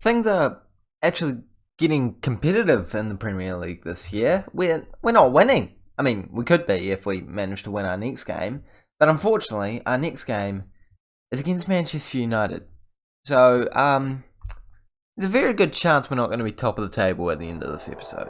things are actually getting competitive in the Premier League this year. We're not winning. I mean, we could be if we manage to win our next game, but unfortunately, our next game is against Manchester United. So, there's a very good chance we're not going to be top of the table at the end of this episode.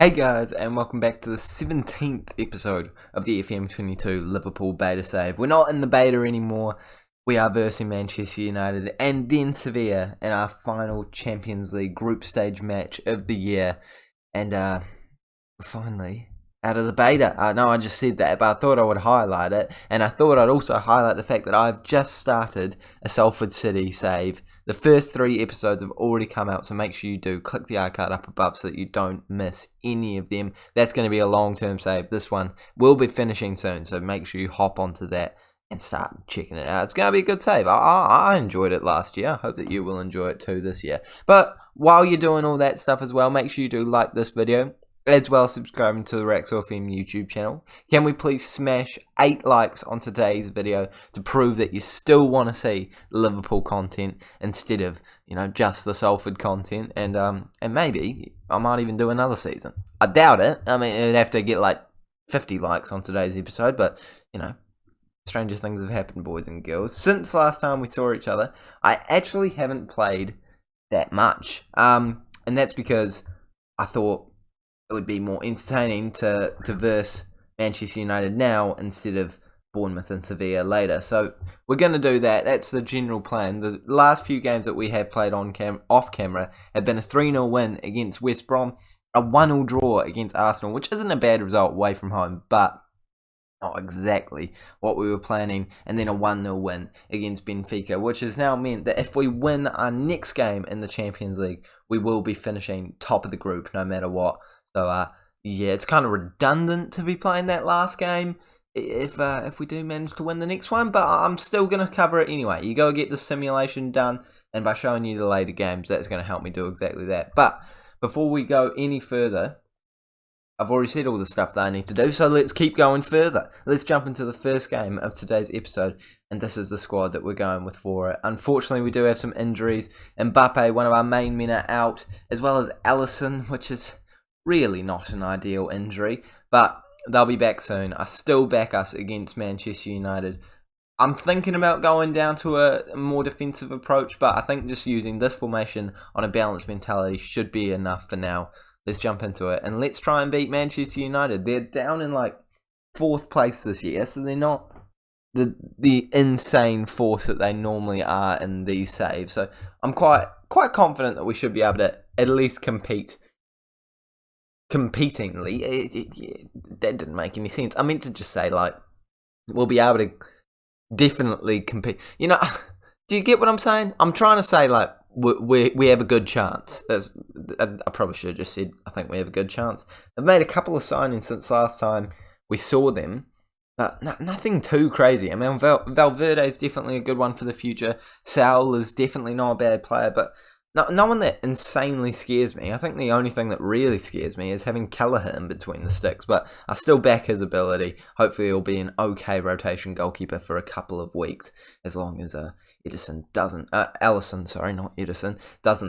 Hey guys, and welcome back to the 17th episode of the FM22 Liverpool beta save. We're not in the beta anymore. We are versing Manchester United and then Sevilla in our final Champions League group stage match of the year. And we're finally out of the beta. I know I just said that, but I thought I would highlight it. And I thought I'd also highlight the fact that I've just started a Salford City save. The first 3 episodes have already come out, so make sure you do click the icon up above so that you don't miss any of them. That's going to be a long-term save. This one will be finishing soon, so make sure you hop onto that and start checking it out. It's going to be a good save. I enjoyed it last year. I hope that you will enjoy it too this year. But while you're doing all that stuff as well, make sure you do like this video, as well as subscribing to the Liverpool FM YouTube channel. Can we please smash 8 likes on today's video to prove that you still want to see Liverpool content instead of, just the Salford content, and maybe I might even do another season. I doubt it. I mean, it'd have to get like 50 likes on today's episode, but stranger things have happened, boys and girls. Since last time we saw each other, I actually haven't played that much, and that's because I thought it would be more entertaining to verse Manchester United now instead of Bournemouth and Sevilla later. So we're going to do that. That's the general plan. The last few games that we have played off camera have been a 3-0 win against West Brom, a 1-0 draw against Arsenal, which isn't a bad result away from home, but not exactly what we were planning, and then a 1-0 win against Benfica, which has now meant that if we win our next game in the Champions League, we will be finishing top of the group no matter what. So, it's kind of redundant to be playing that last game if we do manage to win the next one, but I'm still going to cover it anyway. You go get the simulation done, and by showing you the later games, that's going to help me do exactly that. But before we go any further, I've already said all the stuff that I need to do, so let's keep going further. Let's jump into the first game of today's episode, and this is the squad that we're going with for it. Unfortunately, we do have some injuries. Mbappe, one of our main men, are out, as well as Alisson, which is really not an ideal injury, but they'll be back soon. I still back us against Manchester United. I'm thinking about going down to a more defensive approach, but I think just using this formation on a balanced mentality should be enough for now. Let's jump into it, and let's try and beat Manchester United. They're down in 4th place this year, so they're not the insane force that they normally are in these saves. So I'm quite confident that we should be able to at least competingly. That didn't make any sense. I meant to just say, we'll be able to definitely compete. Do you get what I'm saying? I'm trying to say, we have a good chance. I probably should have just said, I think we have a good chance. They've made a couple of signings since last time we saw them, but nothing too crazy. I mean, Valverde is definitely a good one for the future. Salah is definitely not a bad player, but no one that insanely scares me. I think the only thing that really scares me is having Kelleher in between the sticks, but I still back his ability. Hopefully he'll be an okay rotation goalkeeper for a couple of weeks, as long as Alisson doesn't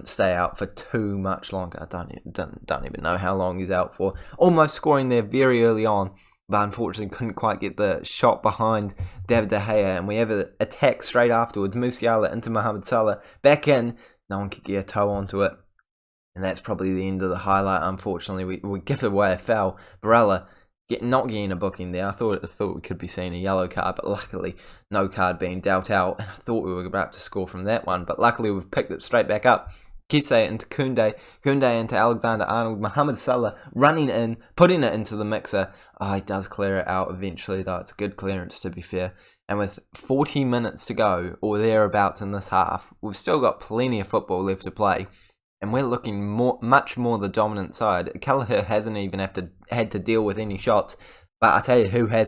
stay out for too much longer. I don't even know how long he's out for. Almost scoring there very early on, but unfortunately couldn't quite get the shot behind David De Gea, and we have an attack straight afterwards. Musiala into Mohamed Salah, back in. No one could get a toe onto it. And that's probably the end of the highlight, unfortunately. We give away a foul. Barella not getting a booking there. I thought we could be seeing a yellow card, but luckily no card being dealt out. And I thought we were about to score from that one, but luckily we've picked it straight back up. Ketse into Koundé into Alexander-Arnold, Mohamed Salah running in, putting it into the mixer. Oh, he does clear it out eventually, though. It's a good clearance, to be fair. And with 40 minutes to go, or thereabouts in this half, we've still got plenty of football left to play. And we're looking much more the dominant side. Kelleher hasn't even had to deal with any shots. But I tell you who had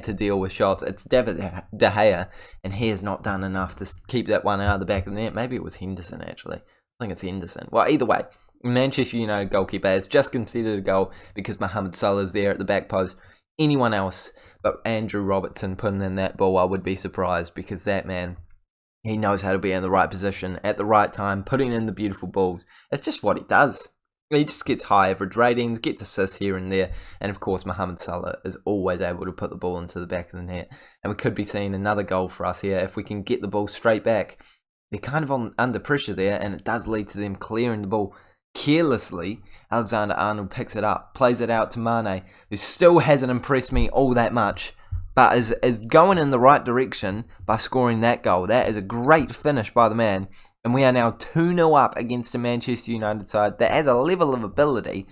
to deal with shots. It's David De Gea, and he has not done enough to keep that one out of the back of the net. Maybe it was Henderson, actually. I think it's Henderson. Well, either way, Manchester United goalkeeper has just conceded a goal because Mohamed Salah is there at the back post. Anyone else but Andrew Robertson putting in that ball, I would be surprised, because that man, he knows how to be in the right position at the right time, putting in the beautiful balls. It's just what he does. He just gets high average ratings, gets assists here and there, and of course Mohamed Salah is always able to put the ball into the back of the net. And we could be seeing another goal for us here if we can get the ball straight back. They're kind of under pressure there, and it does lead to them clearing the ball carelessly. Alexander-Arnold picks it up, plays it out to Mane, who still hasn't impressed me all that much, but is going in the right direction by scoring that goal. That is a great finish by the man. And we are now 2-0 up against a Manchester United side that has a level of ability,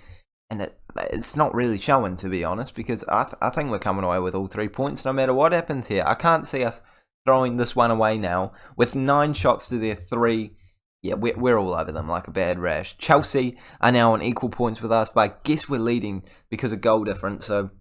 and it's not really showing, to be honest, because I think we're coming away with all 3 points no matter what happens here. I can't see us throwing this one away now. With 9 shots to their 3, yeah, we're all over them like a bad rash. Chelsea are now on equal points with us, but I guess we're leading because of goal difference. So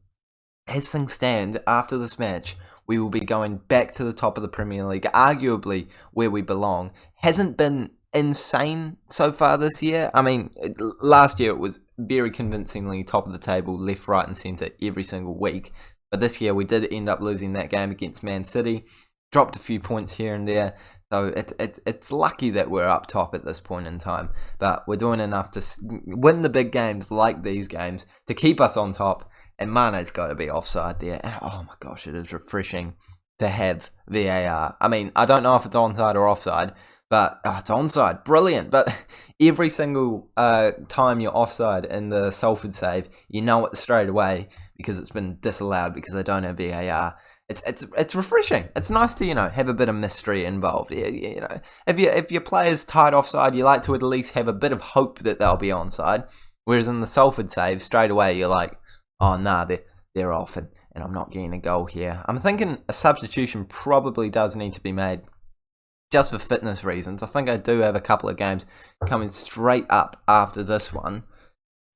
as things stand, after this match, we will be going back to the top of the Premier League, arguably where we belong. Hasn't been insane so far this year. I mean, last year it was very convincingly top of the table, left, right and centre every single week. But this year we did end up losing that game against Man City. Dropped a few points here and there. So it's lucky that we're up top at this point in time. But we're doing enough to win the big games like these games to keep us on top. And Mane's got to be offside there. And oh my gosh, it is refreshing to have VAR. I mean, I don't know if it's onside or offside, but it's onside. Brilliant. But every single time you're offside in the Salford save, you know it straight away because it's been disallowed because they don't have VAR. It's refreshing. It's nice to, have a bit of mystery involved. If your player's tied offside, you like to at least have a bit of hope that they'll be onside. Whereas in the Salford save, straight away you're like, oh, nah, they're off, and I'm not getting a goal here. I'm thinking a substitution probably does need to be made, just for fitness reasons. I think I do have a couple of games coming straight up after this one.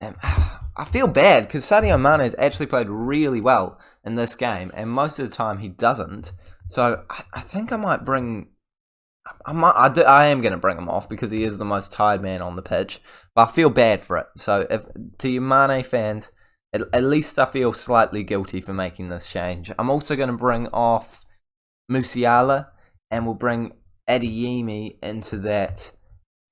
And I feel bad, because Sadio Mane has actually played really well in this game, and most of the time he doesn't. So I think I might bring... I am going to bring him off, because he is the most tired man on the pitch. But I feel bad for it. So to you Mane fans... At least I feel slightly guilty for making this change. I'm also going to bring off Musiala, and we'll bring Adeyemi into that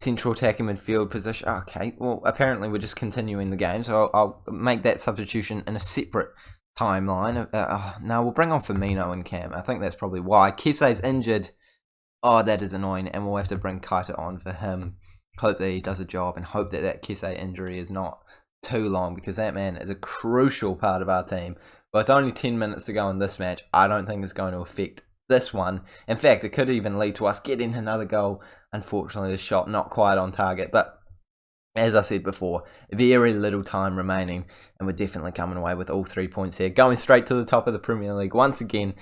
central attacking midfield position. Okay, well, apparently we're just continuing the game, so I'll make that substitution in a separate timeline. No, we'll bring on Firmino and Cam. I think that's probably why. Kesse's injured. Oh, that is annoying, and we'll have to bring Keita on for him. Hope that he does a job, and hope that Kesse injury is not too long, because that man is a crucial part of our team. But with only 10 minutes to go in this match, I don't think it's going to affect this one. In fact, it could even lead to us getting another goal. Unfortunately, the shot not quite on target, but as I said before, very little time remaining, and we're definitely coming away with all 3 points here, going straight to the top of the Premier League once again.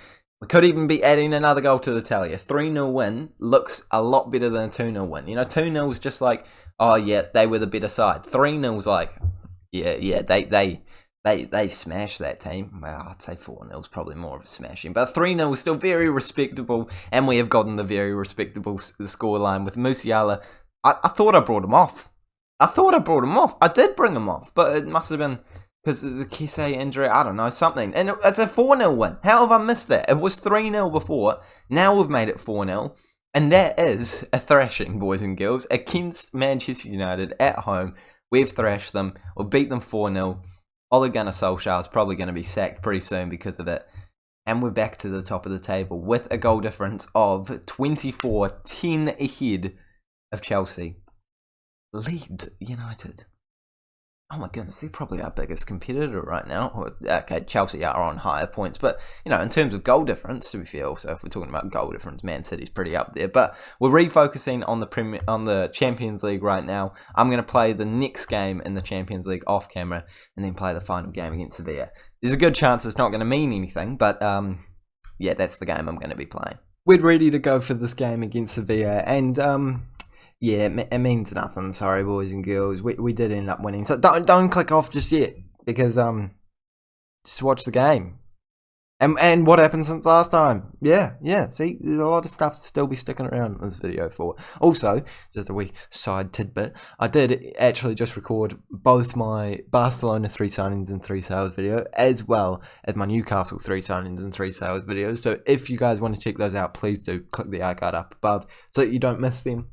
We could even be adding another goal to the tally. A 3-0 win looks a lot better than a 2-0 win. 2-0 is just like, oh yeah, they were the better side. 3-0 is like, yeah, they smashed that team. Well, I'd say 4-0 is probably more of a smashing, but 3-0 is still very respectable, and we have gotten the very respectable scoreline with Musiala. I thought I brought him off. I did bring him off, but it must have been because of the Kesse injury. I don't know, something. And it's a 4-0 win. How have I missed that? It was 3-0 before. Now we've made it 4-0. And that is a thrashing, boys and girls, against Manchester United at home. We've thrashed them. We'll beat them 4-0. Ole Gunnar Solskjaer is probably going to be sacked pretty soon because of it. And we're back to the top of the table with a goal difference of 24, 10 ahead of Chelsea. Leeds United. Oh my goodness, they're probably our biggest competitor right now. Okay, Chelsea are on higher points, but in terms of goal difference, to be fair, also if we're talking about goal difference, Man City's pretty up there. But we're refocusing on the Champions League right now. I'm going to play the next game in the Champions League off camera, and then play the final game against Sevilla. There's a good chance it's not going to mean anything, but yeah, that's the game I'm going to be playing. We're ready to go for this game against Sevilla, and yeah, it means nothing. Sorry, boys and girls. We did end up winning. So don't click off just yet, because Just watch the game. And what happened since last time? Yeah. See, there's a lot of stuff to still be sticking around in this video for. Also, just a wee side tidbit, I did actually just record both my Barcelona 3 signings and 3 sales video, as well as my Newcastle 3 signings and 3 sales videos. So if you guys want to check those out, please do click the icon up above so that you don't miss them.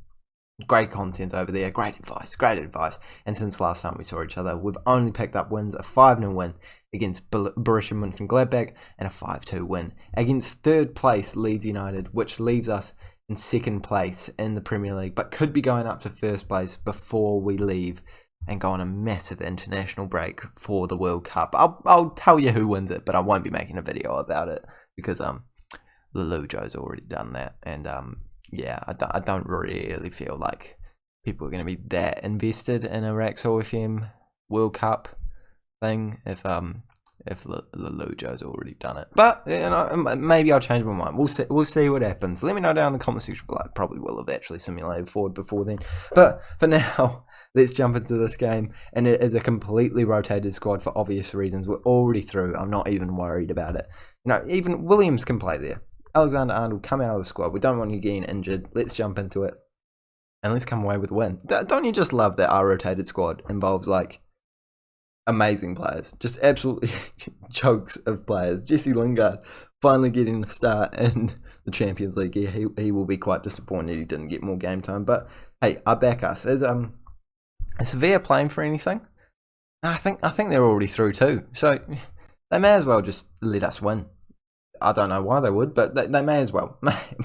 Great content over there, great advice. And since last time we saw each other, we've only picked up wins: a 5-0 win against Borussia Mönchengladbach and a 5-2 win against third place Leeds United, which leaves us in second place in the Premier League, but could be going up to first place before we leave and go on a massive international break for the World Cup. I'll tell you who wins it, but I won't be making a video about it because Lelujo's already done that, and yeah, I don't really feel like people are going to be that invested in a Raxol FM World Cup thing if Lelujo's already done it. But you know, maybe I'll change my mind. We'll see what happens. Let me know down in the comment section below. I probably will have actually simulated forward before then. But for now, let's jump into this game. And it is a completely rotated squad for obvious reasons. We're already through. I'm not even worried about it. You know, even Williams can play there. Alexander-Arnold, come out of the squad. We don't want you getting injured. Let's jump into it. And let's come away with a win. Don't you just love that our rotated squad involves, like, amazing players? Just absolutely jokes of players. Jesse Lingard finally getting a start in the Champions League. He will be quite disappointed he didn't get more game time. But, hey, I back us. Is Sevilla playing for anything? I think they're already through too. So they may as well just let us win. I don't know why they would, but they may as well.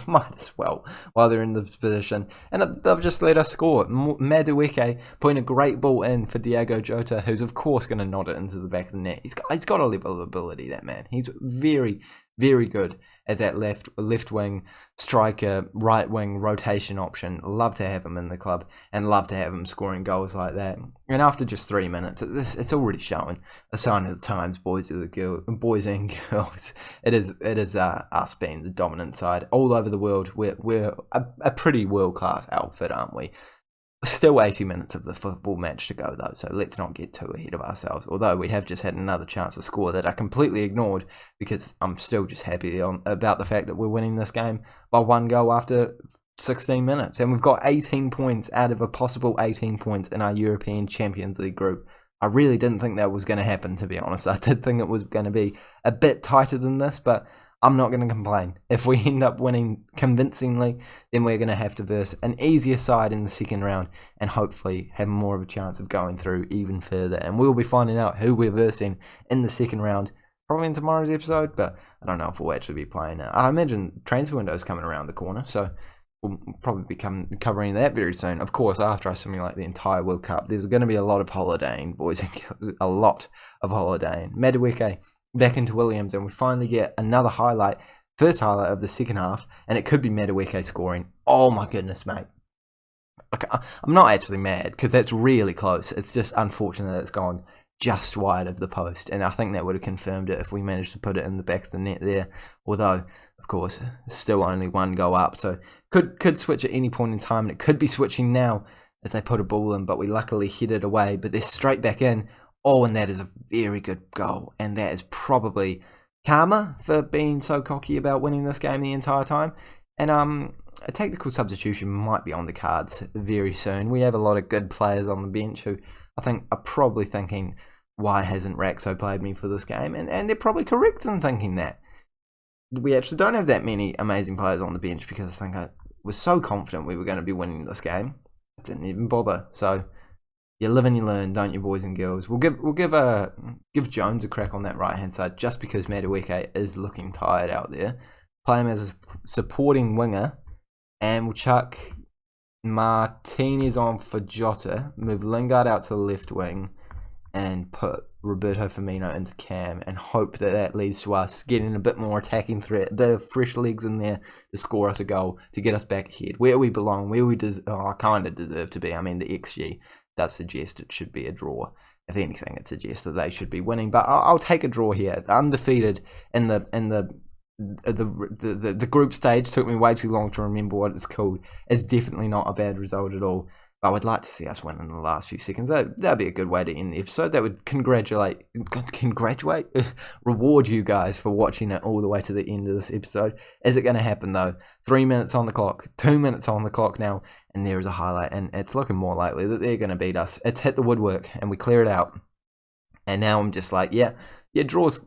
Might as well, while they're in this position. And they've just let us score. Madueke putting a great ball in for Diogo Jota, who's of course going to nod it into the back of the net. He's got a level of ability, that man. He's very, very good as that left wing striker, right wing rotation option. Love to have him in the club and love to have him scoring goals like that. And after just 3 minutes, it's already showing a sign of the times, boys and girls. It is us being the dominant side all over the world. We're a pretty world class outfit, aren't we? Still 80 minutes of the football match to go though, so let's not get too ahead of ourselves. Although we have just had another chance to score that I completely ignored because I'm still just happy about the fact that we're winning this game by 1 goal after 16 minutes. And we've got 18 points out of a possible 18 points in our European Champions League group. I really didn't think that was going to happen, to be honest. I did think it was going to be a bit tighter than this, but I'm not going to complain. If we end up winning convincingly, then we're going to have to verse an easier side in the second round and hopefully have more of a chance of going through even further. And we'll be finding out who we're versing in the second round, probably in tomorrow's episode, but I don't know if we'll actually be playing it. I imagine transfer window's coming around the corner, so we'll probably be covering that very soon. Of course, after I simulate the entire World Cup, there's going to be a lot of holidaying, boys and girls. A lot of holidaying. Madueke back into Williams, and we finally get another highlight, first highlight of the second half, and it could be Madueke scoring. Oh my goodness, mate. Okay, I'm not actually mad, because that's really close. It's just unfortunate that it's gone just wide of the post, and I think that would have confirmed it if we managed to put it in the back of the net there, although, of course, still only 1 goal up, so could switch at any point in time, and it could be switching now as they put a ball in, but we luckily hit it away, but they're straight back in. Oh, and that is a very good goal. And that is probably karma for being so cocky about winning this game the entire time. And a technical substitution might be on the cards very soon. We have a lot of good players on the bench who I think are probably thinking, why hasn't Raxo played me for this game? And they're probably correct in thinking that. We actually don't have that many amazing players on the bench because I think I was so confident we were going to be winning this game. I didn't even bother. So you live and you learn, don't you, boys and girls? We'll give Jones a crack on that right hand side just because Madueke is looking tired out there. Play him as a supporting winger, and we'll chuck Martinez on for Jota. Move Lingard out to the left wing, and put Roberto Firmino into cam, and hope that leads to us getting a bit more attacking threat, a bit of fresh legs in there to score us a goal to get us back ahead, where we belong, where we kind of deserve to be. I mean, the XG does suggest it should be a draw. If anything, it suggests that they should be winning. But I'll take a draw here. Undefeated in the group stage. Took me way too long to remember what it's called. It's definitely not a bad result at all. But I would like to see us win in the last few seconds. That'd be a good way to end the episode. That would reward you guys for watching it all the way to the end of this episode. Is it going to happen though? 3 minutes on the clock, 2 minutes on the clock now, and there is a highlight, and it's looking more likely that they're going to beat us. It's hit the woodwork, and we clear it out. And now I'm just like, yeah, draws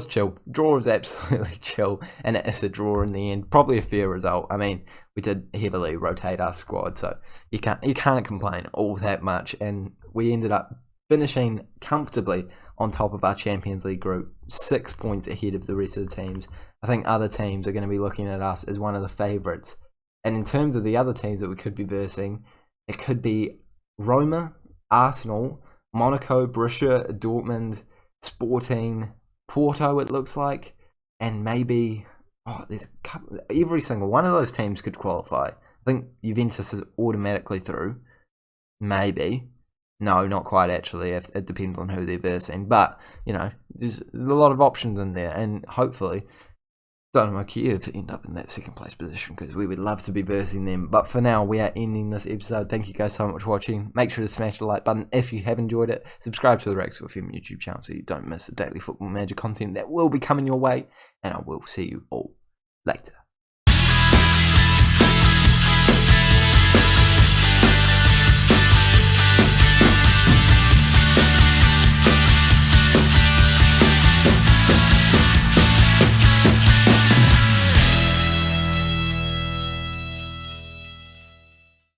chill. Draw is absolutely chill, and it is a draw in the end. Probably a fair result. I mean, we did heavily rotate our squad, so you can't complain all that much. And we ended up finishing comfortably on top of our Champions League group, 6 points ahead of the rest of the teams. I think other teams are going to be looking at us as one of the favourites. And in terms of the other teams that we could be versing, it could be Roma, Arsenal, Monaco, Borussia, Dortmund, Sporting, Porto, it looks like, and maybe there's a couple. Every single one of those teams could qualify. I think Juventus is automatically through. Maybe. No, not quite actually. It depends on who they're versing. But, there's a lot of options in there, and hopefully Dynamo Kiev end up in that second place position, because we would love to be versing them. But for now, we are ending this episode. Thank you guys so much for watching. Make sure to smash the like button if you have enjoyed it. Subscribe to the Liverpool FM YouTube channel so you don't miss the daily Football Manager content that will be coming your way. And I will see you all later.